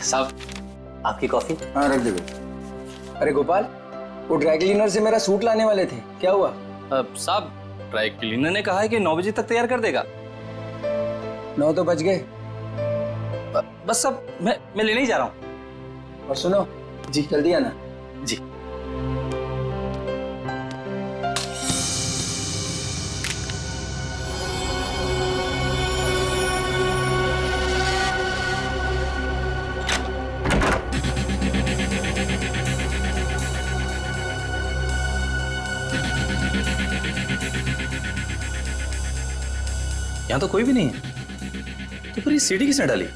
साहब आपकी कॉफी। हाँ रख दे। अरे गोपाल, वो ड्राई क्लीनर से मेरा सूट लाने वाले थे, क्या हुआ? साहब ड्राई क्लीनर ने कहा है कि 9 बजे तक तैयार कर देगा। 9 तो बज गए। बस अब मैं लेने ही जा रहा हूँ। और सुनो जी, जल्दी आना जी। यहाँ तो कोई भी नहीं है, तो फिर ये सीढ़ी किसने डाली?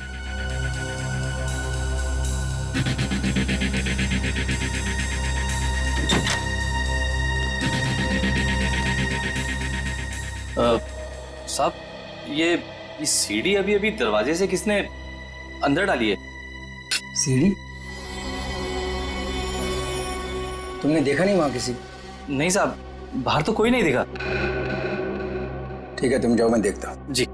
साहब ये सीढ़ी अभी अभी दरवाजे से किसने अंदर डाली है? सीढ़ी? तुमने देखा नहीं वहां किसी? नहीं साहब, बाहर तो कोई नहीं दिखा। ठीक है तुम जाओ, मैं देखता हूँ। जी।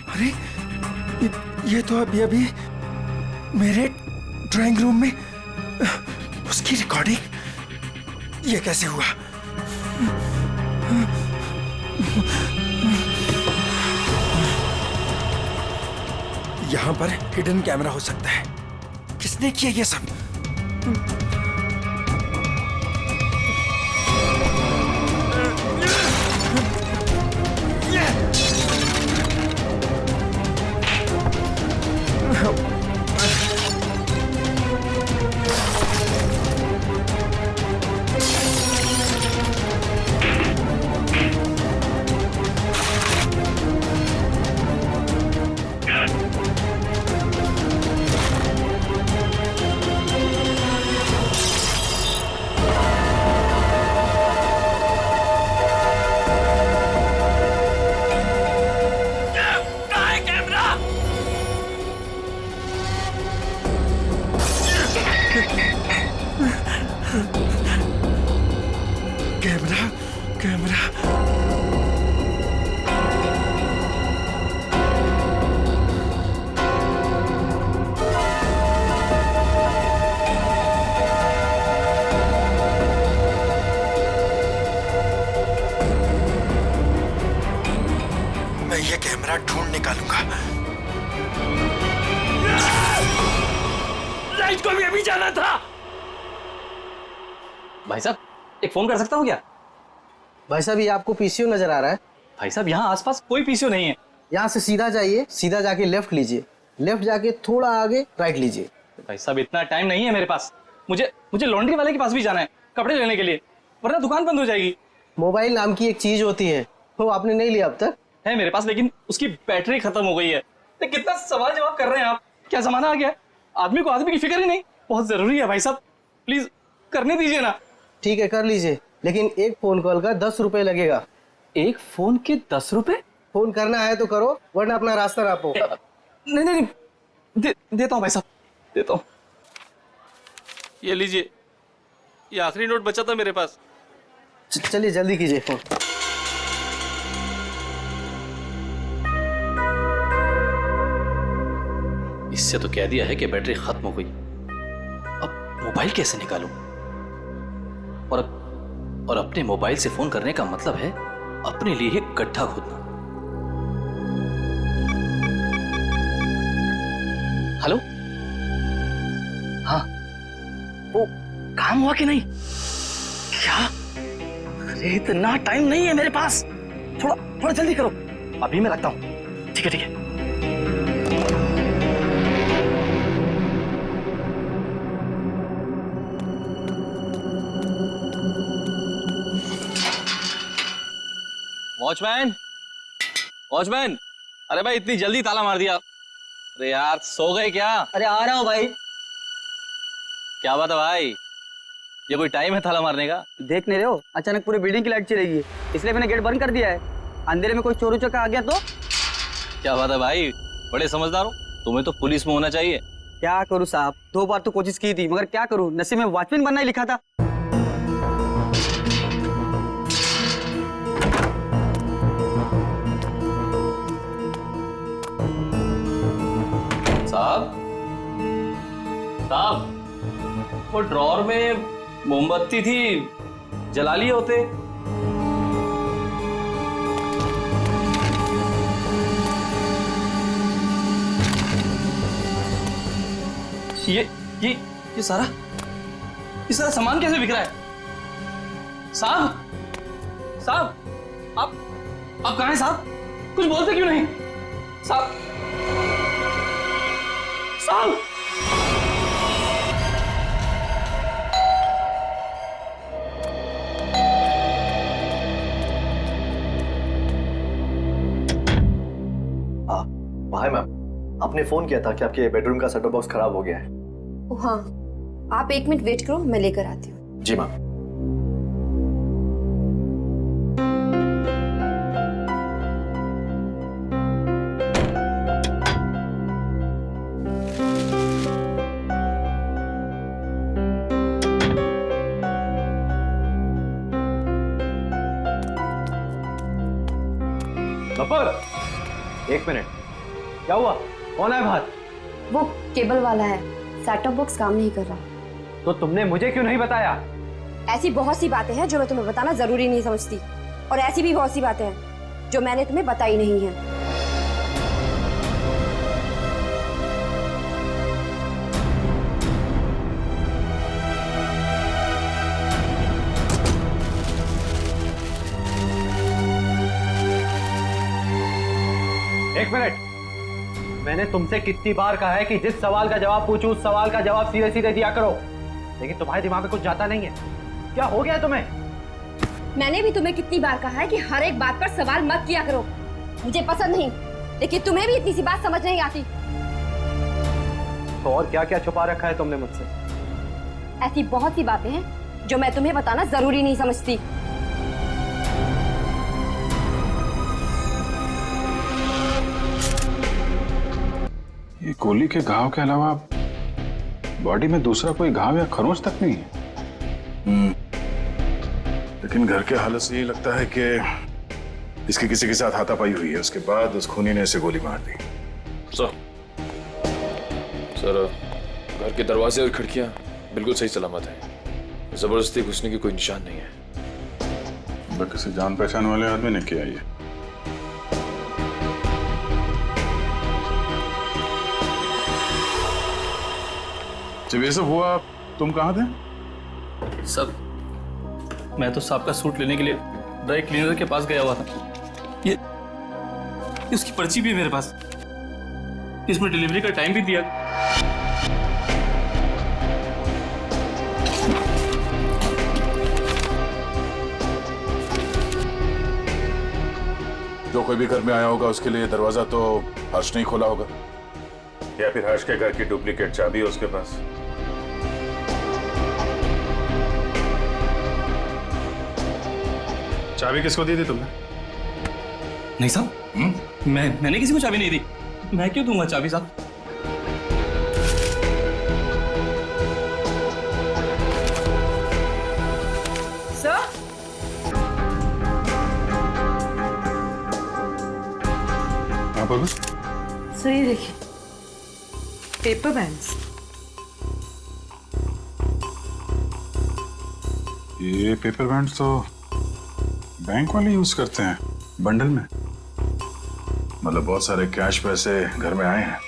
अरे ये तो अभी मेरे ड्राइंग रूम में उसकी रिकॉर्डिंग, ये कैसे हुआ? यहां पर हिडन कैमरा हो सकता है। किसने किया ये सब? कैमरा मैं ये कैमरा ढूंढ निकालूंगा। लाइट को भी अभी जाना था। भाई साहब एक फोन कर सकता हूँ क्या? भाई साहब ये आपको पीसीओ नजर आ रहा है? भाई साहब यहाँ आसपास कोई पीसीओ नहीं है। यहाँ से सीधा जाइए, सीधा जाके लेफ्ट लीजिए, लेफ्ट जाके थोड़ा आगे राइट लीजिए। भाई साहब इतना टाइम नहीं है मेरे पास। मुझे लॉन्ड्री वाले के पास भी जाना है कपड़े लेने के लिए, वरना दुकान बंद हो जाएगी। मोबाइल नाम की एक चीज होती है, वो आपने नहीं लिया अब तक? है मेरे पास, लेकिन उसकी बैटरी खत्म हो गई है। तो कितना सवाल जवाब कर रहे हैं आप? क्या जमाना आ गया, आदमी को आदमी की फिक्र ही नहीं। बहुत जरूरी है भाई साहब, प्लीज करने दीजिए ना। ठीक है कर लीजिए, लेकिन एक फोन कॉल का 10 रुपए लगेगा। एक फोन के 10 रुपए? फोन करना है तो करो, वरना अपना रास्ता नापो। नहीं, देता हूँ भाई साहब, देता हूँ। ये लीजिए, ये आखिरी नोट बचा था मेरे पास। चलिए जल्दी कीजिए फोन। इससे तो कह दिया है कि बैटरी खत्म हो गई। अब मोबाइल कैसे निकालूं? और अपने मोबाइल से फोन करने का मतलब है अपने लिए ही गड्ढा खोदना। हेलो, हाँ, वो काम हुआ कि नहीं? क्या अरे इतना टाइम नहीं है मेरे पास, थोड़ा थोड़ा जल्दी करो। अभी मैं रखता हूँ। ठीक है ठीक है। वॉचमैन, वॉचमैन, अरे भाई इतनी जल्दी ताला मार दिया। अरे यार सो गए क्या? अरे आ रहा हूँ भाई। क्या बात है भाई, ये कोई टाइम है ताला मारने का? देख नहीं रहे हो, अचानक पूरी बिल्डिंग की लाइट चलेगी, इसलिए मैंने गेट बंद कर दिया है। अंधेरे में कोई चोर उचक्का आ गया तो? क्या बात है भाई, बड़े समझदार हो। तुम्हें तो पुलिस में होना चाहिए। क्या करूँ साहब, 2 बार तो कोशिश की थी, मगर क्या करूँ, नसीब में वॉचमैन बनना ही लिखा था। साहब, साहब, वो ड्रॉर में मोमबत्ती थी, जला लिए होते। ये सारा सामान कैसे बिक रहा है? साहब, साहब, आप कहाँ हैं साहब? कुछ बोलते क्यों नहीं? साहब, साहब, हाय मैम, आपने फोन किया था कि आपके बेडरूम का सेटअप बॉक्स खराब हो गया है। हाँ, आप 1 मिनट वेट करो, मैं लेकर आती हूँ। जी मैम। गब्बर, 1 मिनट। क्या हुआ, कौन है बाहर? वो केबल वाला है, सेटअप बॉक्स काम नहीं कर रहा। तो तुमने मुझे क्यों नहीं बताया? ऐसी बहुत सी बातें हैं जो मैं तुम्हें बताना जरूरी नहीं समझती, और ऐसी भी बहुत सी बातें हैं जो मैंने तुम्हें बताई नहीं है। एक मिनट, मैंने तुमसे कितनी बार कहा है कि जिस सवाल का जवाब पूछूं उस सवाल का जवाब सीधे सीधे दिया करो, लेकिन तुम्हारे दिमाग में कुछ जाता नहीं है। क्या हो गया तुम्हें? मैंने भी तुम्हें कितनी बार कहा है कि हर एक बात पर सवाल मत किया करो, मुझे पसंद नहीं, लेकिन तुम्हें भी इतनी सी बात समझ नहीं आती। तो और क्या क्या छुपा रखा है तुमने मुझसे? ऐसी बहुत सी बातें हैं जो मैं तुम्हें बताना जरूरी नहीं समझती। ये गोली के घाव के अलावा बॉडी में दूसरा कोई घाव या खरोंच तक नहीं है। लेकिन घर के हालत से ये लगता है कि इसकी किसी के साथ हाथापाई हुई है, उसके बाद उस खूनी ने इसे गोली मार दी। सर, घर के दरवाजे और खिड़कियां बिल्कुल सही सलामत हैं। जबरदस्ती घुसने की कोई निशान नहीं है। किसी जान पहचान वाले आदमी ने किया ये। जब ये सब हुआ तुम कहाँ थे? सब, मैं तो साहब का सूट लेने के लिए ड्राई क्लीनर के पास गया हुआ था। ये उसकी पर्ची भी है मेरे पास, इसमें डिलीवरी का टाइम भी दिया। जो कोई भी घर में आया होगा उसके लिए दरवाजा तो हर्ष नहीं खोला होगा, या फिर हर्ष के घर की डुप्लीकेट चाबी है उसके पास। चाबी किसको दी थी तुमने? नहीं साहब, मैंने किसी को चाबी नहीं दी। मैं क्यों दूंगा चाबी साहब? सर, हाँ बोलो। सर ये देखिए, पेपर बैंड्स। ये पेपर बैंड्स तो बैंक वाले यूज करते हैं बंडल में, मतलब बहुत सारे कैश पैसे घर में आए हैं।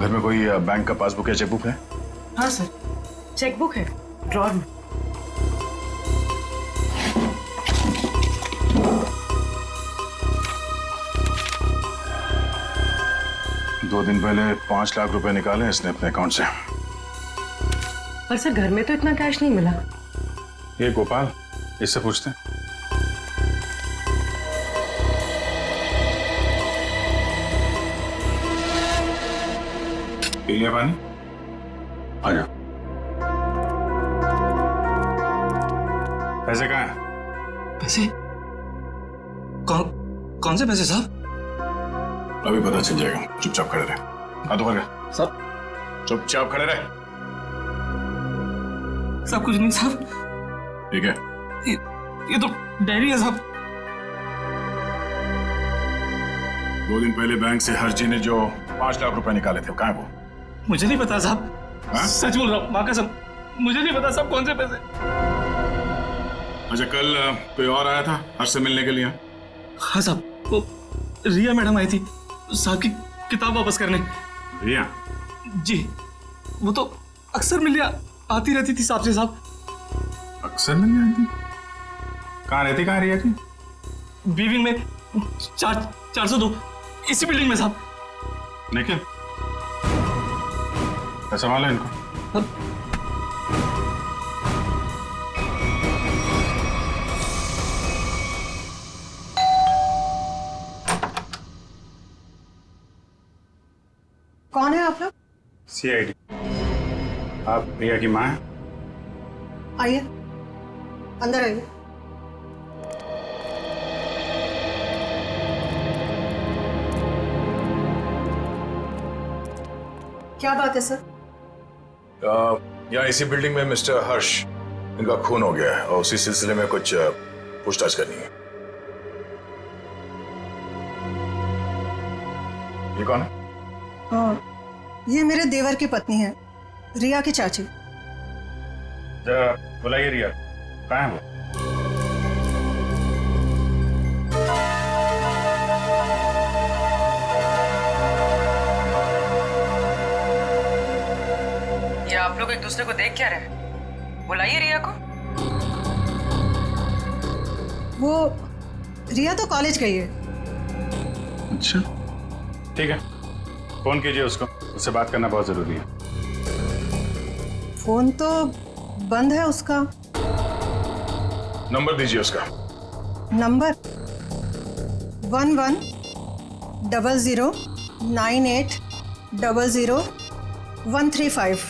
घर में कोई बैंक का पासबुक या चेकबुक है? हाँ सर, चेकबुक है ड्रॉर में। दो दिन पहले 5 लाख रुपए निकाले इसने अपने अकाउंट से। पर सर घर में तो इतना कैश नहीं मिला। ये गोपाल, इससे पूछते हैं। पी लिया पानी? आ जा। पैसे कहाँ हैं? पैसे? कौन से पैसे साहब? अभी पता चल जाएगा, चुपचाप खड़े रहे। हाथों पर रहे। साहब, चुपचाप खड़े रहे। सब कुछ नहीं साहब। ठीक है? ये तो डायरी है साहब। 2 दिन पहले बैंक से हर्जी ने जो 5 लाख रुपए निकाले थे, कहाँ है वो? मुझे नहीं पता साहब। हाँ? सच बोल रहा हूँ, माँ कसम, मुझे नहीं पता साहब कौन से पैसे। अच्छा, कल कोई और आया था हर्ष से मिलने के लिए? हाँ साहब, वो रिया मैडम आई थी साहब की किताब वापस करने। रिया? जी, वो तो अक्सर मिलने आती रहती थी साहब से साहब। अक्सर मिलने आती? कहाँ रहती, कहाँ रिया की? बी विंग में 402, इसी बिल्डिंग में साहब। निखिल, कैसा माल है इनको? कौन है आप लोग? CID। आप रिया की माँ हैं? आइए, अंदर आइए। क्या बात है सर? यहाँ इसी बिल्डिंग में मिस्टर हर्ष, इनका खून हो गया है और उसी सिलसिले में कुछ पूछताछ करनी है। ये कौन है? ये मेरे देवर की पत्नी है, रिया की चाची। जरा बुलाइए रिया, कहाँ है वो? ये आप लोग एक दूसरे को देख क्या रहे? बुलाइए रिया को। वो रिया तो कॉलेज गई है। अच्छा, ठीक है, फोन कीजिए उसको, उससे बात करना बहुत जरूरी है। फोन तो बंद है उसका। नंबर दीजिए उसका। नंबर 110098000135।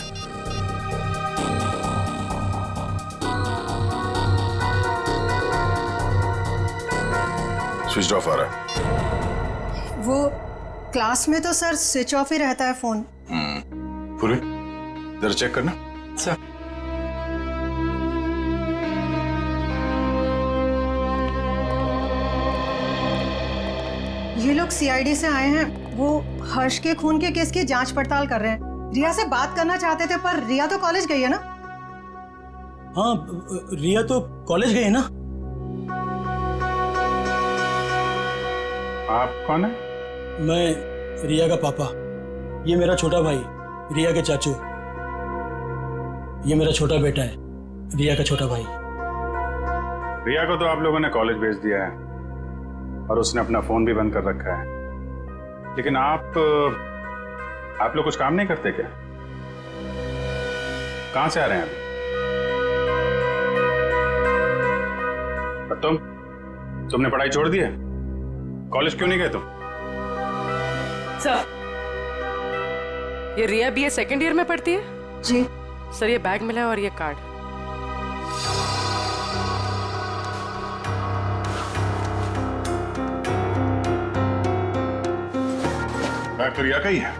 स्विच ऑफ आ रहा है। वो क्लास में तो सर स्विच ऑफ ही रहता है फोन। पूरी जरा चेक करना। सर, ये लोग CID से आए हैं। वो हर्ष के खून के केस की जांच पड़ताल कर रहे हैं। रिया से बात करना चाहते थे, पर रिया तो कॉलेज गई है ना। हाँ, रिया तो कॉलेज गई है ना। आप कौन है? मैं रिया का पापा, ये मेरा छोटा भाई रिया के चाचू, ये मेरा छोटा बेटा है रिया का छोटा भाई। रिया को तो आप लोगों ने कॉलेज भेज दिया है और उसने अपना फोन भी बंद कर रखा है, लेकिन आप लोग कुछ काम नहीं करते क्या? कहां से आ रहे हैं अभी? और तुमने पढ़ाई छोड़ दी है? कॉलेज क्यों नहीं गए तुम? सर, ये रिया BA सेकेंड ईयर में पढ़ती है। जी सर, ये बैग मिला है और ये कार्ड। बैग तो रिया का ही है।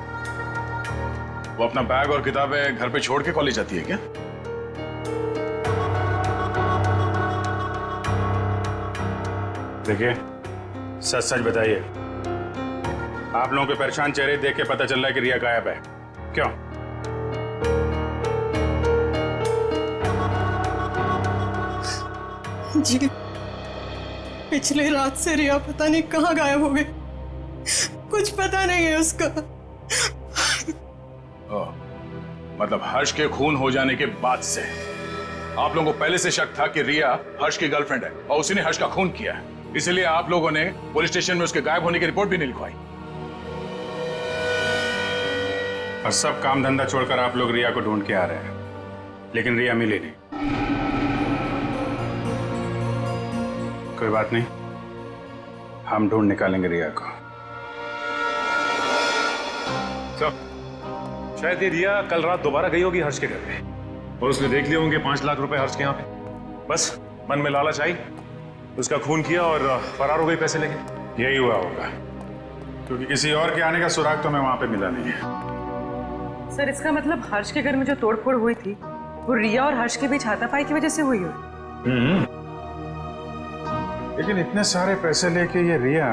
वो अपना बैग और किताबें घर पे छोड़ के कॉलेज जाती है क्या? देखिए, सच सच बताइए, आप लोगों के परेशान चेहरे देख के पता चल रहा है कि रिया गायब है। क्यों? जी, पिछले रात से रिया पता नहीं कहाँ गायब हो गई। कुछ पता नहीं है उसका। मतलब हर्ष के खून हो जाने के बाद से आप लोगों को पहले से शक था कि रिया हर्ष की गर्लफ्रेंड है और उसी ने हर्ष का खून किया है, इसलिए आप लोगों ने पुलिस स्टेशन में उसके गायब होने की रिपोर्ट भी नहीं लिखवाई। और सब काम धंधा छोड़कर आप लोग रिया को ढूंढ के आ रहे हैं, लेकिन रिया मिली नहीं। कोई बात नहीं, हम ढूंढ निकालेंगे रिया को। शायद ये रिया कल रात दोबारा गई होगी हर्ष के घर पे और उसने देख लिए होंगे 5 लाख रुपए हर्ष के यहाँ पे। बस मन में लालच आई, उसका खून किया और फरार हो गई पैसे लेके। यही हुआ होगा, क्योंकि किसी और के आने का सुराग तो हमें वहां पे मिला नहीं है। सर इसका मतलब हर्ष के घर में जो तोड़फोड़ हुई थी वो रिया और हर्ष के बीच हाथापाई की वजह से हुई हो। लेकिन इतने सारे पैसे लेके ये रिया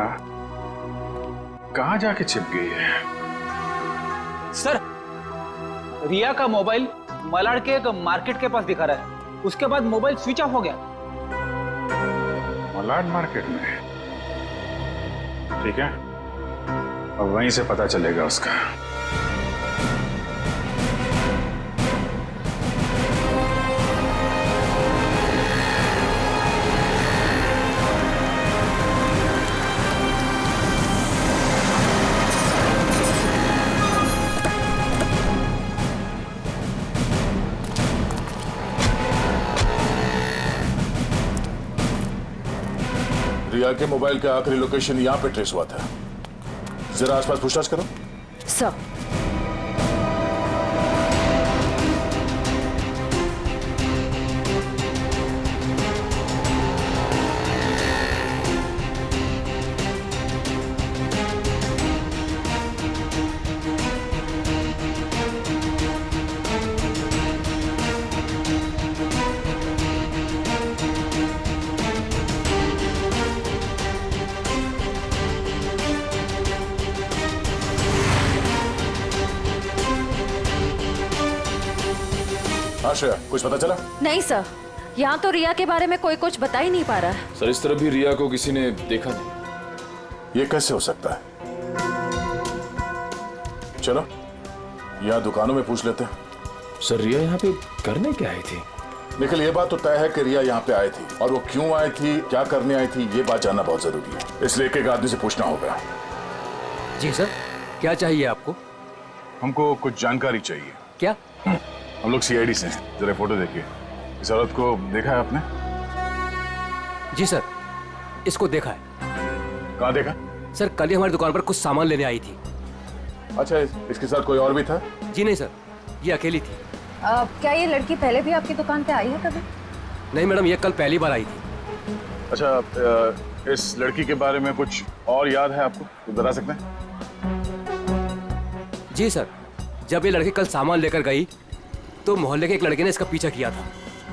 कहाँ जाके छिप गई है? सर रिया का मोबाइल मलाड के एक मार्केट के पास दिखा रहा है, उसके बाद मोबाइल स्विच ऑफ हो गया। मलाड मार्केट में? ठीक है, अब वहीं से पता चलेगा उसका। रिया के मोबाइल का आखिरी लोकेशन यहाँ पे ट्रेस हुआ था, जरा आसपास पूछताछ करो। सर आश्रया, कुछ पता चला? नहीं सर, यहाँ तो रिया के बारे में कोई कुछ बता ही नहीं पा रहा है। सर इस तरह भी रिया को किसी ने देखा नहीं। ये कैसे हो सकता है? चलो यहाँ दुकानों में पूछ लेते हैं। सर रिया यहाँ पे करने क्या आई थी? निखिल, ये बात तो तय है कि रिया यहाँ पे आई थी, और वो क्यों आई थी, क्या करने आई थी, ये बात जानना बहुत जरूरी है, इसलिए एक एक आदमी से पूछना होगा। जी सर, क्या चाहिए आपको? हमको कुछ जानकारी चाहिए। क्या? हम लोग सीआईडी से हैं, जरा फोटो देखिए। इस औरत को देखा है आपने? जी सर, इसको देखा है। कहाँ देखा? सर कल ही हमारी दुकान पर कुछ सामान लेने आई थी। अच्छा, इसके साथ कोई और भी था? जी नहीं सर, ये अकेली थी। क्या ये लड़की पहले भी आपकी दुकान पे आई है कभी? नहीं मैडम, ये कल पहली बार आई थी। अच्छा, इस लड़की के बारे में कुछ और याद है आपको, तो बता सकते हैं? जी सर, जब ये लड़की कल सामान लेकर गई तो मोहल्ले के एक लड़के ने इसका पीछा किया था।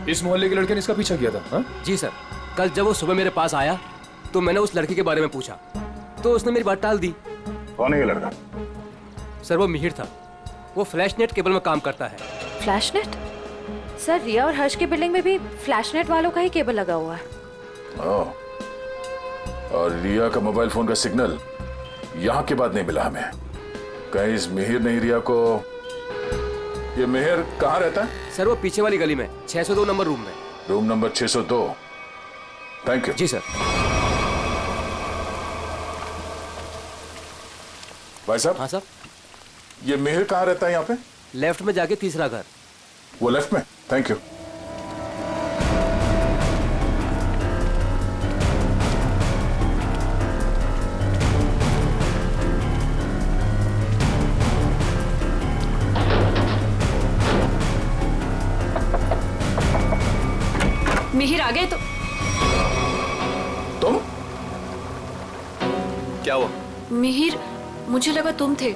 इस मोहल्ले के लड़के ने इसका पीछा किया था? हा? जी सर, कल जब वो सुबह मेरे पास आया तो मैंने उस लड़की के बारे में पूछा तो उसने मेरी बात टाल दी। कौन है ये लड़का? सर वो मिहिर था, वो फ्लैशनेट केबल में काम करता है। फ्लैशनेट? सर रिया और हर्ष की बिल्डिंग में भी फ्लैशनेट वालों का ही केबल लगा हुआ है। ओह, और रिया का मोबाइल फोन का सिग्नल यहाँ के बाद नहीं मिला हमें। कहीं इस मिहिर ने रिया को... ये मिहिर कहाँ रहता है? सर वो पीछे वाली गली में 602 नंबर रूम में। Room number 602। Thank you. जी सर। भाई साहब। हाँ सर। ये मिहिर कहाँ रहता है यहाँ पे? लेफ्ट में जाके तीसरा घर। वो लेफ्ट में? Thank you. मिहिर आ गए तो तुम? क्या हुआ? मिहिर, मुझे लगा तुम थे,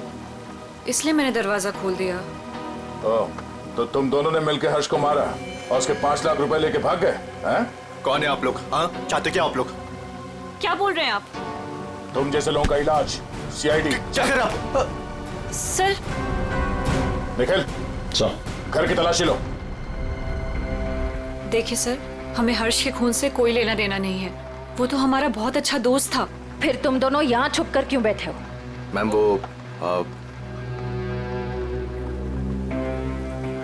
इसलिए मैंने दरवाजा खोल दिया। ओह, तो तुम दोनों ने मिलकर हर्ष को मारा और उसके 5 लाख रुपए लेके भाग गए हैं? कौन है आप लोग? हाँ, चाहते क्या आप लोग? क्या बोल रहे हैं आप? तुम जैसे लोगों का इलाज सीआईडी। क्या कर आप? सर। निखिल, घर की तलाशी लो। देखिए सर, हमें हर्ष के खून से कोई लेना देना नहीं है, वो तो हमारा बहुत अच्छा दोस्त था। फिर तुम दोनों यहाँ छुप कर क्यों बैठे हो? मैम वो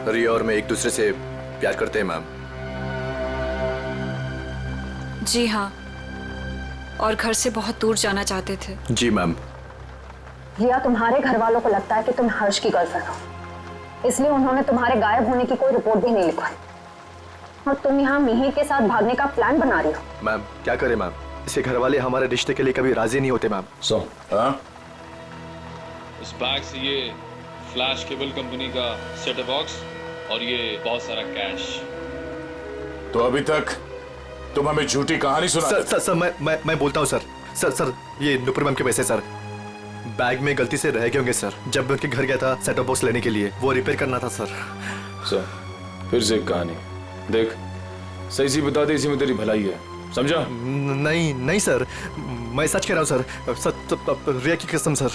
रिया और मैं एक दूसरे से प्यार करते हैं मैम। जी हाँ, और घर से बहुत दूर जाना चाहते थे। जी मैम। रिया, तुम्हारे घर वालों को लगता है कि तुम हर्ष की गर्लफ्रेंड हो, इसलिए उन्होंने तुम्हारे गायब होने की कोई रिपोर्ट भी नहीं लिखवाई और तुम यहाँ मिहिर के साथ भागने का प्लान बना रही हो। मैम क्या करें मैम, इसके घर वाले हमारे रिश्ते के लिए कभी राजी नहीं होते मैम। इस बैग से ये फ्लैश केबल कंपनी का सेट बॉक्स और ये बहुत सारा कैश। तो अभी तक तुम हमें झूठी कहानी सुना। सर मैं बोलता हूँ सर, ये नुपुर मैम के पैसे सर बैग में गलती से रह गए होंगे सर। जब मैं उनके घर गया था सेट बॉक्स लेने के लिए, वो रिपेयर करना था सर। फिर से एक कहानी देख, सही सी बता दे, इसी में तेरी भलाई है, समझा? नहीं सर, मैं सच कह रहा हूँ सर, रिया की कसम सर।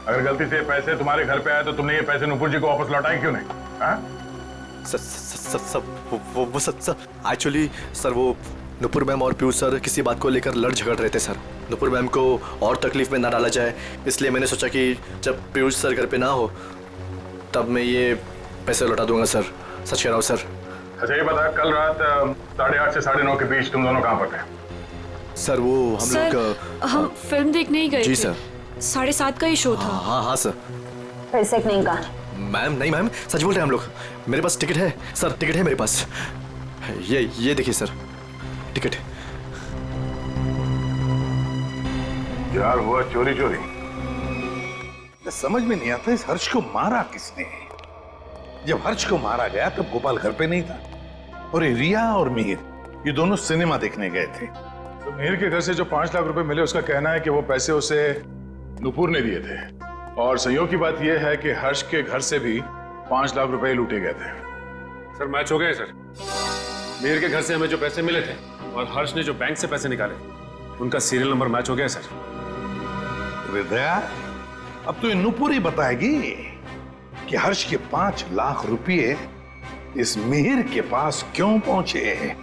अगर गलती से पैसे तुम्हारे घर पे आए तो तुमने ये पैसे नुपुर जी को वापस लौटाए क्यों नहीं? एक्चुअली सर वो नुपुर मैम और पीयूष सर किसी बात को लेकर लड़ झगड़ रहे थे सर। नुपुर मैम को और तकलीफ में ना डाला जाए, इसलिए मैंने सोचा कि जब पीयूष सर घर पे ना हो तब मैं ये पैसे लौटा दूंगा सर। सच कह रहा हूँ सर। अच्छा ये बता, कल रात 8:30 से 9:30 के बीच तुम दोनों कहाँ पर थे? सर वो हम लोग हम फिल्म देखने ही गए जी थे। सर। 7:30 का ही शो था। हाँ सर। फिर से नहीं कहा मैम, नहीं मैम, सच बोल रहे हैं हम लोग। मेरे पास टिकट है सर, टिकट है मेरे पास। ये देखिए सर, टिकट। यार हुआ चोरी। समझ में नहीं आता इस हर्ष को मारा किसने। जब हर्ष को मारा गया तब गोपाल घर पे नहीं था और ये रिया और मिहिर ये दोनों सिनेमा देखने गए थे। तो मिहिर के घर से जो 5 लाख रुपए मिले, उसका कहना है कि वो पैसे उसे नुपुर ने दिए थे। और संयोग की बात यह है कि हर्ष के घर से भी 5 लाख रुपए लूटे गए थे। सर मैच हो गए सर। मिहिर के घर से हमें जो पैसे मिले थे और हर्ष ने जो बैंक से पैसे निकाले, उनका सीरियल नंबर मैच हो गया सर। हृदय, अब तो ये नुपुर ही बताएगी कि हर्ष के 5 लाख रुपए इस मिहिर के पास क्यों पहुंचे।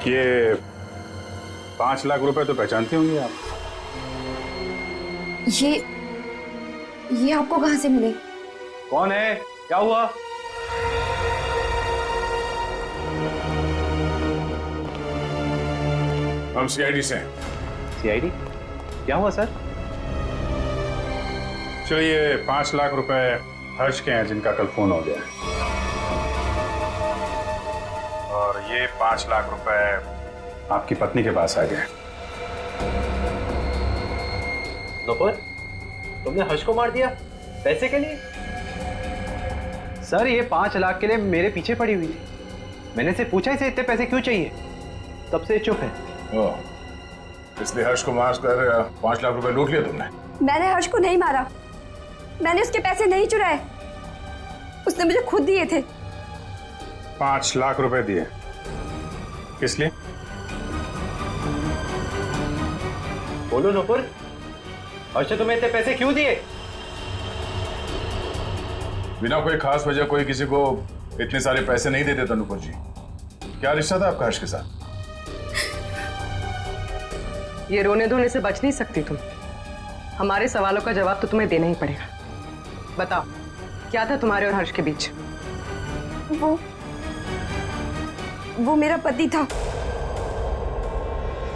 ये 5 लाख रुपए तो पहचानते होंगे आप? ये आपको कहां से मिले? कौन है, क्या हुआ? हम सीआईडी से हैं। सीआईडी? क्या हुआ सर? चलिए 5 लाख रुपए हर्ष के हैं जिनका कल फोन हो गया, और ये 5 लाख रुपए आपकी पत्नी के पास आ गए। नुपुर, तुमने हर्ष को मार दिया पैसे के लिए? सर ये 5 लाख के लिए मेरे पीछे पड़ी हुई थी। मैंने से पूछा इसे इतने पैसे क्यों चाहिए, तब से चुप है। इसलिए हर्ष को मार कर 5 लाख रुपए लूट लिया तुमने? मैंने हर्ष को नहीं मारा, मैंने उसके पैसे नहीं चुराए, उसने मुझे खुद दिए थे। 5 लाख रुपए दिए किस लिए? बोलो नुपुर, हर्ष ने तुम्हें इतने पैसे क्यों दिए? बिना कोई खास वजह कोई किसी को इतने सारे पैसे नहीं दे देता नुपुर जी। क्या रिश्ता था आपका हर्ष के साथ? ये रोने धोने से बच नहीं सकती तुम। हमारे सवालों का जवाब तो तुम्हें देना ही पड़ेगा। बताओ, क्या था तुम्हारे और हर्ष के बीच? वो मेरा पति था।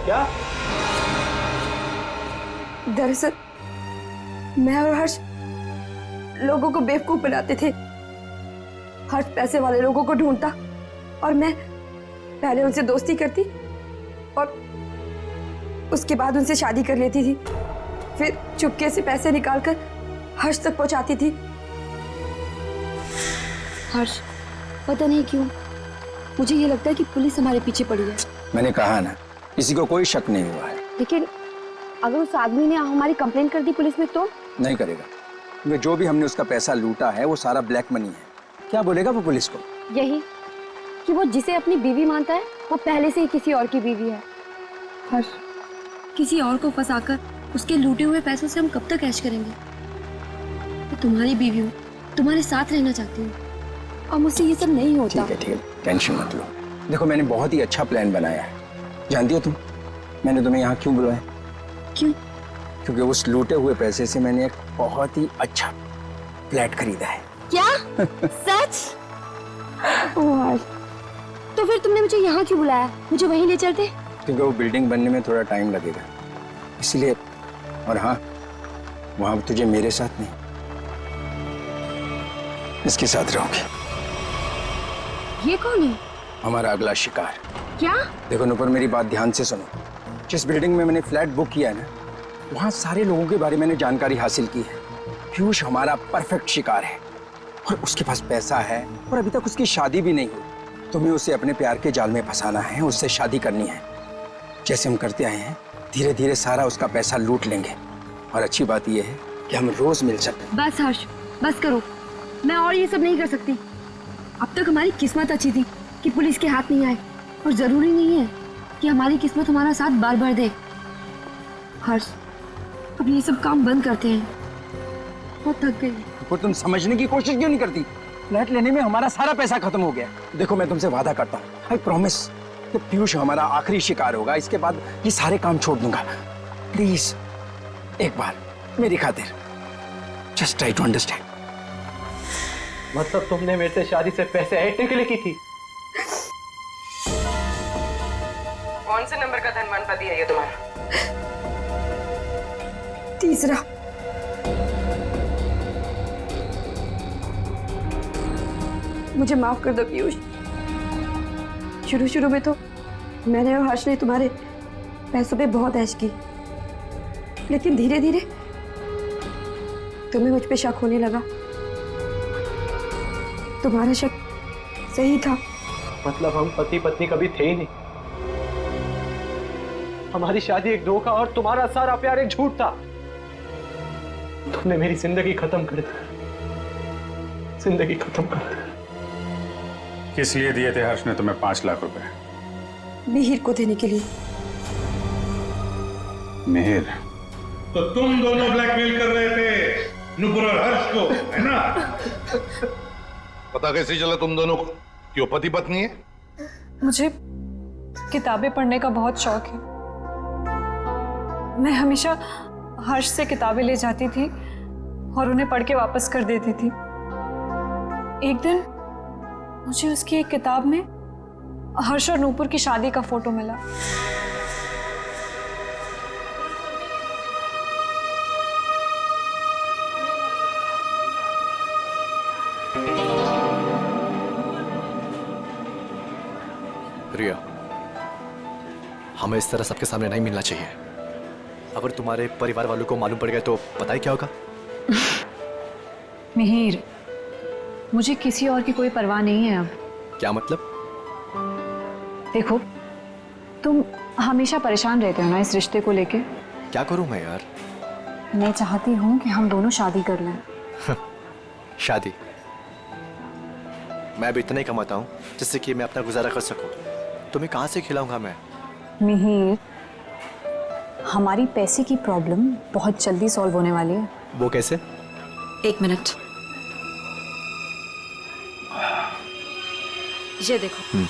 क्या? दरअसल मैं और हर्ष लोगों को बेवकूफ बनाते थे। हर्ष पैसे वाले लोगों को ढूंढता और मैं पहले उनसे दोस्ती करती और उसके बाद उनसे शादी कर लेती थी। फिर चुपके से पैसे निकालकर हर्ष तक पहुंचाती थी। हर्ष, पता नहीं क्यों मुझे ये लगता है कि पुलिस हमारे पीछे पड़ी है। मैंने कहा ना, किसी को कोई शक नहीं हुआ है। लेकिन अगर उस आदमी ने हमारी कंप्लेंट कर दी पुलिस में तो? नहीं करेगा, क्योंकि जो भी हमने उसका पैसा लूटा है वो सारा ब्लैक मनी है। क्या बोलेगा वो पुलिस को? यही कि वो जिसे अपनी बीवी मानता है वो पहले से ही किसी और की बीवी है। हर्ष, किसी और को फंसाकर उसके लूटे हुए पैसों से हम कब तक ऐश करेंगे? मैं तुम्हारी बीवी हूँ, तुम्हारे साथ रहना चाहती हूँ और मुझसे ये सब नहीं होता। ठीक है, टेंशन मत लो। देखो मैंने बहुत ही अच्छा प्लान बनाया है, जानती हो तुम, मैंने तुम्हें यहाँ क्यों बुलाया? क्यों? क्योंकि उस लूटे हुए पैसे से मैंने एक बहुत ही अच्छा फ्लैट खरीदा है। क्या? सच? ओह हर्ष, तो फिर तुमने मुझे यहाँ क्यों बुलाया? मुझे वहीं ले चलते। क्योंकि वो बिल्डिंग बनने में थोड़ा टाइम लगेगा, इसलिए। और हाँ, वहां तुझे मेरे साथ नहीं, इसके साथ रहोगे। ये कौन है? हमारा अगला शिकार। क्या? देखो नुपुर, मेरी बात ध्यान से सुनो। जिस बिल्डिंग में मैंने फ्लैट बुक किया है ना, वहां सारे लोगों के बारे में मैंने जानकारी हासिल की है। पीयूष हमारा परफेक्ट शिकार है और उसके पास पैसा है और अभी तक उसकी शादी भी नहीं हुई। तुम्हें उसे अपने प्यार के जाल में फंसाना है, उससे शादी करनी है। जैसे हम करते आए हैं, धीरे धीरे सारा उसका पैसा लूट लेंगे। और अच्छी बात यह है कि हम रोज मिल सकते हैं। बस हर्ष, बस करो। मैं और ये सब नहीं कर सकती। अब तक हमारी किस्मत अच्छी थी कि पुलिस के हाथ नहीं आए, और जरूरी नहीं है कि हमारी किस्मत हमारा साथ बार बार दे। हर्ष, अब ये सब काम बंद करते हैं। बहुत थक गई। तो तुम समझने की कोशिश क्यों नहीं करती? फ्लैट लेने में हमारा सारा पैसा खत्म हो गया। देखो, मैं तुमसे वादा करता हूँ, आई प्रॉमिस, कि पीयूष हमारा आखिरी शिकार होगा। इसके बाद ये सारे काम छोड़ दूंगा। प्लीज एक बार मेरी खातिर जस्ट ट्राई टू अंडरस्टैंड। मतलब तुमने मेरे से शादी से पैसे ऐंठने के लिए की थी? कौन से नंबर का धनवान पति है ये तुम्हारा? तीसरा। मुझे माफ कर दो पीयूष। शुरू शुरू में तो मैंने और हर्ष ने तुम्हारे पैसों पे बहुत ऐश की, लेकिन धीरे धीरे तुम्हें मुझ पे शक होने लगा। तुम्हारा शक सही था। मतलब हम पति पत्नी कभी थे ही नहीं। हमारी शादी एक धोखा और तुम्हारा सारा प्यार एक झूठ था। तुमने मेरी जिंदगी खत्म कर दी, जिंदगी खत्म कर दी। किस लिए दिए थे हर्ष ने तुम्हें 5 लाख रुपए? मिहिर को देने के लिए। मिहिर? तो तुम दोनों ब्लैकमेल कर रहे थे नुपुर और हर्ष को, है ना? पता कैसे चला तुम दोनों को कि वो पति पत्नी है? मुझे किताबें पढ़ने का बहुत शौक है। मैं हमेशा हर्ष से किताबें ले जाती थी और उन्हें पढ़ के वापस कर देती थी। एक दिन मुझे उसकी एक किताब में हर्ष और नूपुर की शादी का फोटो मिला। रिया, हमें इस तरह सबके सामने नहीं मिलना चाहिए। अगर तुम्हारे परिवार वालों को मालूम पड़ गया तो पता ही क्या होगा। मिहिर, मुझे किसी और की कोई परवाह नहीं है अब। क्या मतलब? देखो, तुम हमेशा परेशान रहते हो ना इस रिश्ते को लेके। क्या करूं मैं यार? मैं चाहती हूँ कि हम दोनों शादी कर लें। शादी? मैं भी इतना ही कमाता हूँ जिससे कि मैं अपना गुजारा कर सकूं। तुम्हें कहाँ से खिलाऊंगा मैं? मिहिर, हमारी पैसे की प्रॉब्लम बहुत जल्दी सॉल्व होने वाली है। वो कैसे? 1 मिनट, ये देखो।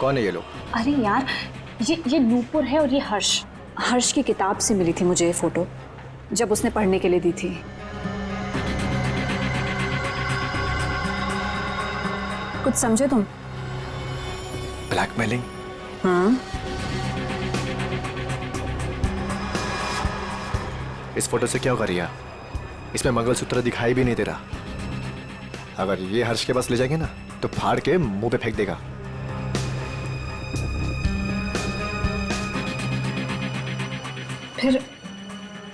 कौन है ये लोग? अरे यार, ये नूपुर है और ये हर्ष। हर्ष की किताब से मिली थी मुझे ये फोटो, जब उसने पढ़ने के लिए दी थी। कुछ समझे तुम? ब्लैकमेलिंग? हाँ। इस फोटो से क्या होगा रिया? इसमें मंगलसूत्र दिखाई भी नहीं दे रहा। अगर ये हर्ष के पास ले जाएंगे ना तो फाड़ के मुंह पे फेंक देगा। फिर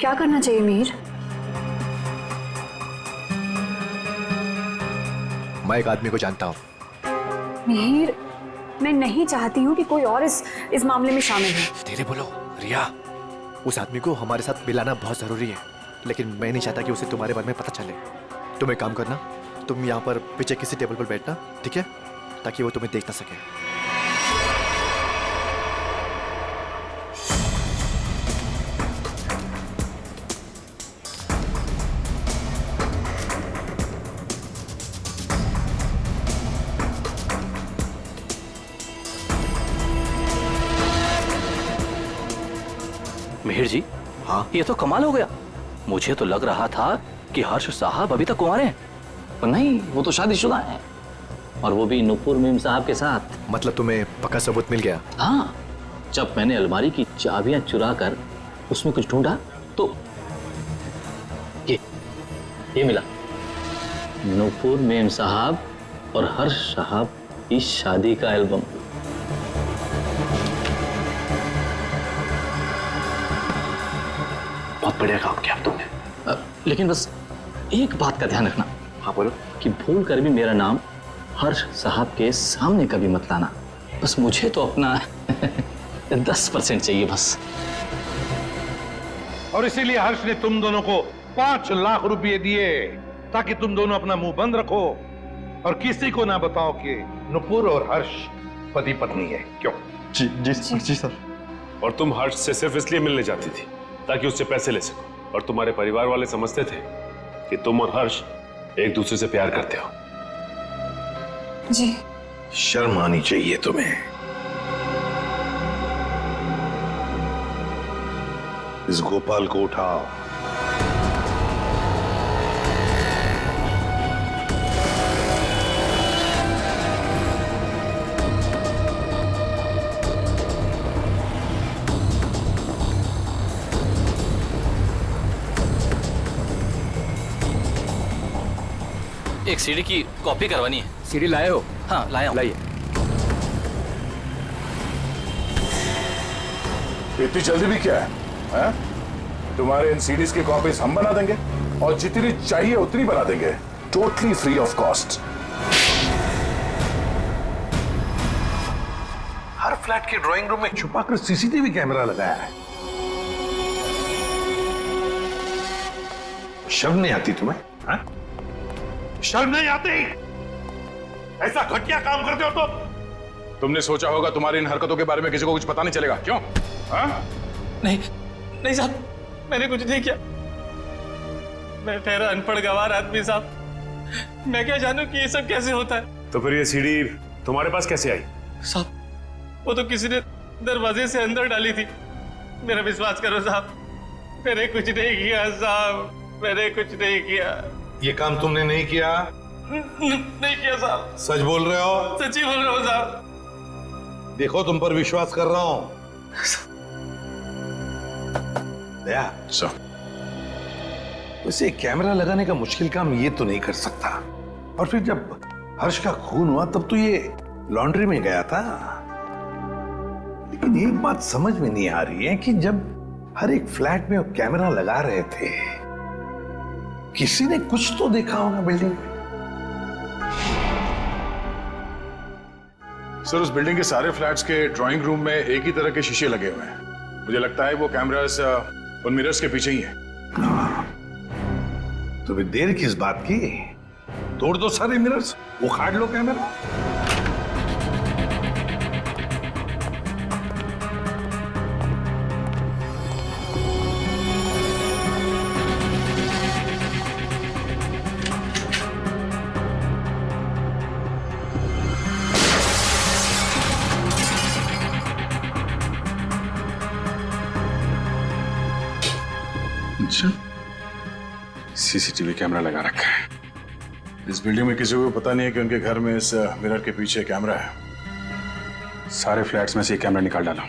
क्या करना चाहिए मिहिर? मैं एक आदमी को जानता हूँ। मिहिर, मैं नहीं चाहती हूँ कि कोई और इस मामले में शामिल हो। धीरे बोलो रिया। उस आदमी को हमारे साथ मिलाना बहुत जरूरी है, लेकिन मैं नहीं चाहता कि उसे तुम्हारे बारे में पता चले। तुम एक काम करना, तुम यहाँ पर पीछे किसी टेबल पर बैठना, ठीक है? ताकि वो तुम्हें देख ना सके। मिहिर जी, हाँ ये तो कमाल हो गया। मुझे तो लग रहा था कि हर्ष साहब अभी तक कुंवारे हैं, पर नहीं, वो तो शादीशुदा हैं, और वो भी नुपुर मीम साहब के साथ। मतलब तुम्हें पक्का सबूत मिल गया? हाँ, जब मैंने अलमारी की चाबियां चुरा कर उसमें कुछ ढूंढा तो ये मिला। नुपुर मीम साहब और हर्ष साहब की शादी का एल्बम। बहुत बढ़िया काम किया तुमने। लेकिन बस एक बात का ध्यान रखना। हाँ बोलो। कि भूल कर भी मेरा नाम हर्ष साहब के सामने कभी मत लाना। बस मुझे तो अपना 10% चाहिए बस। और इसीलिए हर्ष ने तुम दोनों को 5 लाख रुपए दिए ताकि तुम दोनों अपना मुंह बंद रखो और किसी को ना बताओ कि नुपुर और हर्ष पति पत्नी है। क्यों? जी जी जी, जी सर। और तुम हर्ष से सिर्फ इसलिए मिलने जाती थी ताकि उससे पैसे ले सको, और तुम्हारे परिवार वाले समझते थे कि तुम और हर्ष एक दूसरे से प्यार करते हो। जी। शर्म आनी चाहिए तुम्हें। इस गोपाल को उठाओ। एक सीडी की कॉपी करवानी है। सीडी लाए हो? हाँ लाया हूं। लाइए। इतनी जल्दी भी क्या है? तुम्हारे इन सीडीज की कॉपीज हम बना देंगे और जितनी चाहिए उतनी बना देंगे, totally free of cost. Her flat के ड्राइंग रूम में छुपाकर सीसीटीवी कैमरा लगाया है। शर्म नहीं आती तुम्हें? हा? शर्म नहीं आती? ऐसा घटिया काम करते हो तुम? तुमने सोचा होगा तुम्हारी इन हरकतों के बारे में किसी को कुछ पता नहीं चलेगा, क्यों? नहीं नहीं साहब, मैंने कुछ नहीं किया। मैं ठहरा अनपढ़ गंवार आदमी साहब, मैं क्या जानूं कि ये सब कैसे होता है। तो फिर ये सीडी तुम्हारे पास कैसे आई? साहब वो तो किसी ने दरवाजे से अंदर डाली थी। मेरा विश्वास करो साहब, मैंने कुछ नहीं किया साहब, मैंने कुछ नहीं किया। ये काम तुमने नहीं किया? नहीं किया साहब। सच बोल रहे हो? सच्ची बोल रहा हूँ साहब। देखो तुम पर विश्वास कर रहा हूं। दया वैसे कैमरा लगाने का मुश्किल काम ये तो नहीं कर सकता। और फिर जब हर्ष का खून हुआ तब तो ये लॉन्ड्री में गया था। लेकिन एक बात समझ में नहीं आ रही है कि जब हर एक फ्लैट में वो कैमरा लगा रहे थे, किसी ने कुछ तो देखा होगा बिल्डिंग में। सर उस बिल्डिंग के सारे फ्लैट्स के ड्राइंग रूम में एक ही तरह के शीशे लगे हुए हैं। मुझे लगता है वो कैमरास उन मिरर्स के पीछे ही है। तो भी देर किस बात की? तोड़ दो सारे मिरर्स, उखाड़ लो कैमरा। अच्छा, सीसीटीवी कैमरा लगा रखा है। इस बिल्डिंग में किसी को पता नहीं है कि उनके घर में इस मिरर के पीछे कैमरा है। सारे फ्लैट्स में से कैमरा निकाल डाला।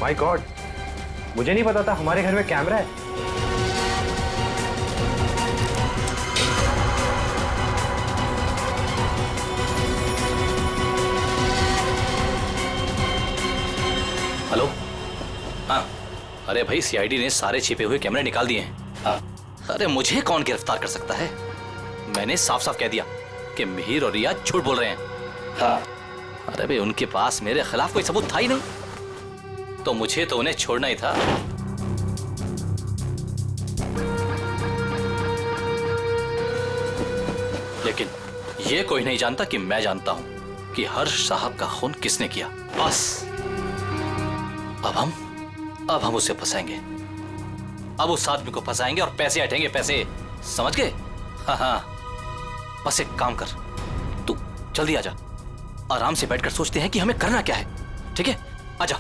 माय गॉड, मुझे नहीं पता था हमारे घर में कैमरा है। हेलो। हाँ अरे भाई, सीआईडी ने सारे छिपे हुए कैमरे निकाल दिए हैं। हाँ अरे मुझे कौन गिरफ्तार कर सकता है? मैंने साफ साफ कह दिया कि मिहिर और रिया झूठ बोल रहे हैं। हाँ अरे भाई, उनके पास मेरे खिलाफ कोई सबूत था ही नहीं। तो मुझे तो उन्हें छोड़ना ही था। लेकिन ये कोई नहीं जानता कि मैं जानता हूं कि हर्ष साहब का खून किसने किया। बस अब हम उसे फंसाएंगे। अब उस आदमी को फंसाएंगे और पैसे हटेंगे, पैसे, समझ गए? हाँ, बस एक काम कर, तू जल्दी आजा। आराम से बैठकर सोचते हैं कि हमें करना क्या है। ठीक है, आजा।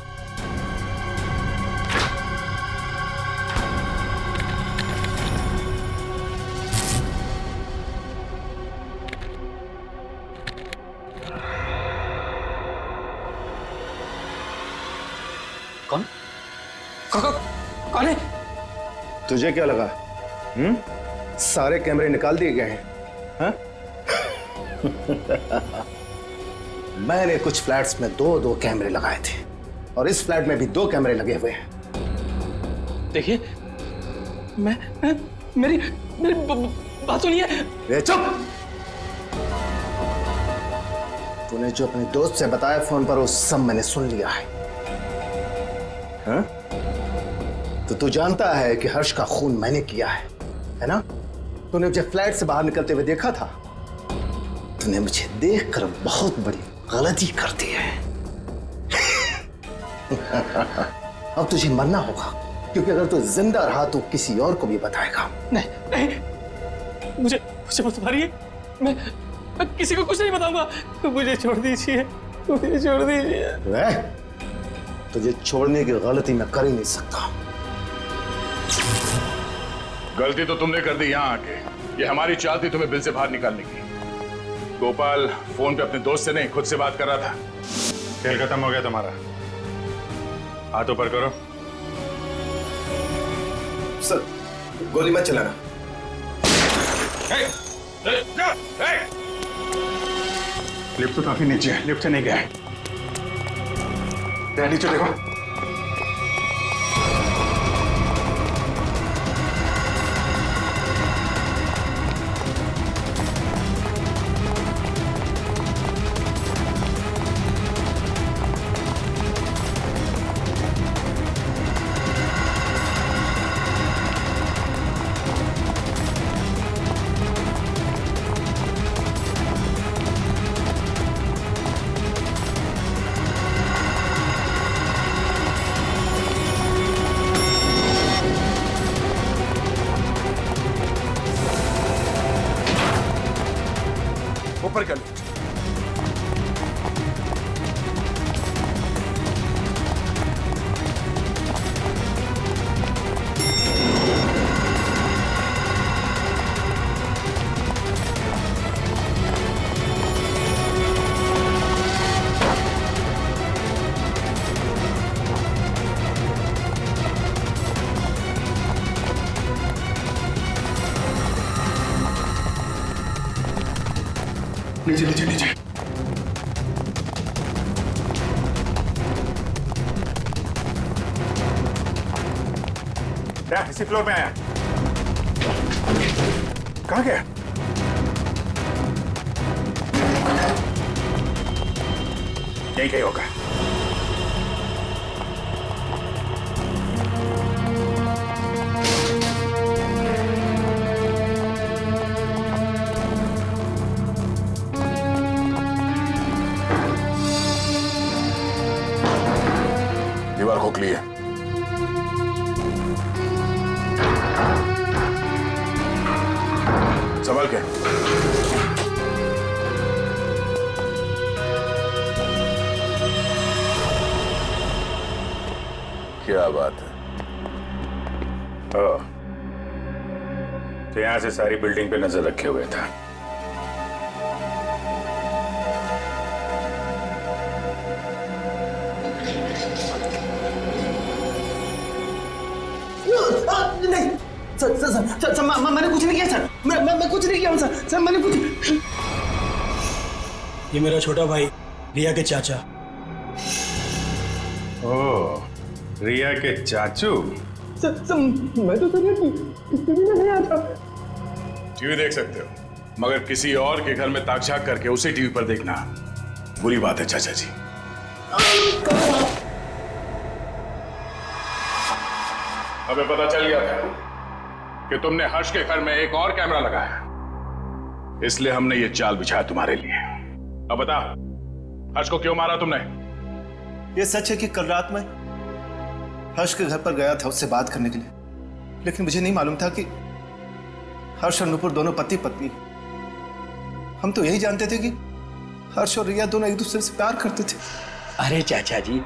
कौन कौन है? तुझे क्या लगा? सारे कैमरे निकाल दिए गए हैं? हाँ? मैंने कुछ फ्लैट्स में दो कैमरे लगाए थे और इस फ्लैट में भी 2 कैमरे लगे हुए हैं। देखिए, मेरी बात सुनिए। चुप! तूने जो अपने दोस्त से बताया फोन पर वो सब मैंने सुन लिया है। हाँ? तो तू जानता है कि हर्ष का खून मैंने किया है ना? तूने मुझे फ्लैट से बाहर निकलते हुए देखा था। तूने मुझे देखकर बहुत बड़ी गलती कर दी है। अब तुझे मरना होगा, क्योंकि अगर तू जिंदा रहा तो किसी और को भी बताएगा। नहीं, मुझे मत मारिए। मैं किसी को कुछ नहीं बताऊंगा। मुझे छोड़ दीजिए, मुझे छोड़ दीजिए। तुझे छोड़ने की गलती मैं कर ही नहीं सकता। गलती तो तुमने कर दी यहाँ आके। ये हमारी चाल थी तुम्हें बिल से बाहर निकालने की। गोपाल फोन पे अपने दोस्त से नहीं, खुद से बात कर रहा था। खेल खत्म हो गया तुम्हारा। हाथ ऊपर करो। सर, गोली मत चलाना। लिफ्ट तो काफी नीचे है, लिफ्ट से नहीं गया है। नीचे देखो। ऊपर कर लिफ्ट। नीचे नीचे नीचे। क्या इसी फ्लोर पे आया? कहाँ गया? यहीं कहीं होगा। दीवार खोखली है। संभाल के। क्या बात है? तो यहां से सारी बिल्डिंग पे नजर रखे हुए था। नहीं सर, मैंने कुछ नहीं किया सर। मैं कुछ नहीं किया सर, मैंने कुछ। ये मेरा छोटा भाई रिया के चाचा। ओह, रिया के चाचू। मैं तो नहीं आता। टीवी देख सकते हो, मगर किसी और के घर में ताकझाक करके उसे टीवी पर देखना बुरी बात है चाचा जी। हमें पता चल गया था कि तुमने हर्ष के घर में एक और कैमरा लगाया, इसलिए हमने ये चाल बिछाया तुम्हारे लिए। अब बता, हर्ष को क्यों मारा तुमने? ये सच है कि कल रात में हर्ष के घर पर गया था उससे बात करने के लिए, लेकिन मुझे नहीं मालूम था कि हर्ष और नुपुर दोनों पति पत्नी। हम तो यही जानते थे कि हर्ष और रिया दोनों एक दूसरे से प्यार करते थे। अरे चाचा जी,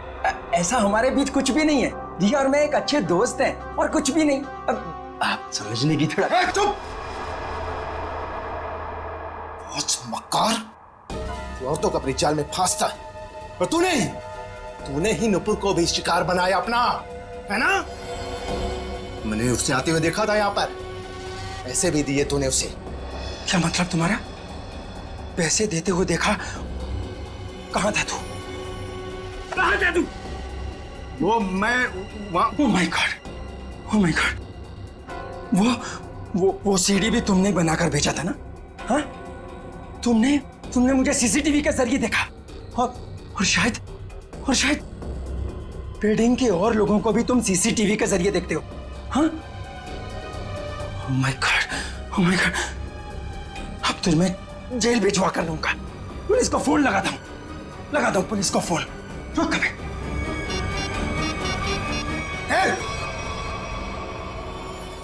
ऐसा हमारे बीच कुछ भी नहीं है। रिया और मैं एक अच्छे दोस्त हैं और कुछ भी नहीं। अब आप समझने की थोड़ा। चुप! बहुत मक्कार, तू औरतों को अपनी जाल में फांसता है, और तूने ही नुपुर को भी शिकार बनाया अपना, है ना? मैंने उसे आते हुए देखा था यहाँ पर, पैसे भी दिए तूने उसे। क्या मतलब तुम्हारा? पैसे देते हुए देखा? कहाँ था तू? कहाँ था तू? वो मैं वहाँ। Oh my God, oh my God, वो सीडी भी तुमने बनाकर भेजा था ना? हाँ, तुमने मुझे सीसीटीवी के जरिए देखा, और शायद बिल्डिंग के और लोगों को भी तुम सीसीटीवी के जरिए देखते हो। हाँ? ओह माय गॉड, अब तो मैं जेल भिजवा कर लूंगा। पुलिस को फोन लगाता हूँ पुलिस को फोन। रुक कभी।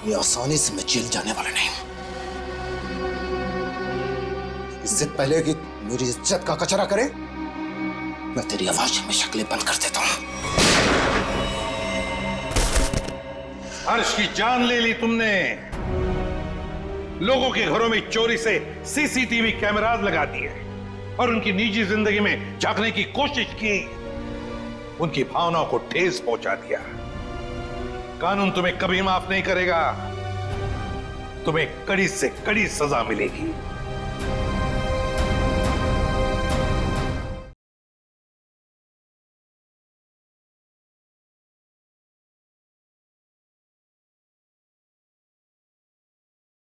ये आसानी से मैं जेल जाने वाला नहीं हूं। इससे पहले कि मेरी इज्जत का कचरा करे, मैं तेरी आवाज में शक्लें बंद कर देता हूं। हर्ष की जान ले ली तुमने। लोगों के घरों में चोरी से सीसीटीवी कैमरास लगा दिए और उनकी निजी जिंदगी में झांकने की कोशिश की। उनकी भावनाओं को ठेस पहुंचा दिया। कानून तुम्हें कभी माफ नहीं करेगा। तुम्हें कड़ी से कड़ी सजा मिलेगी।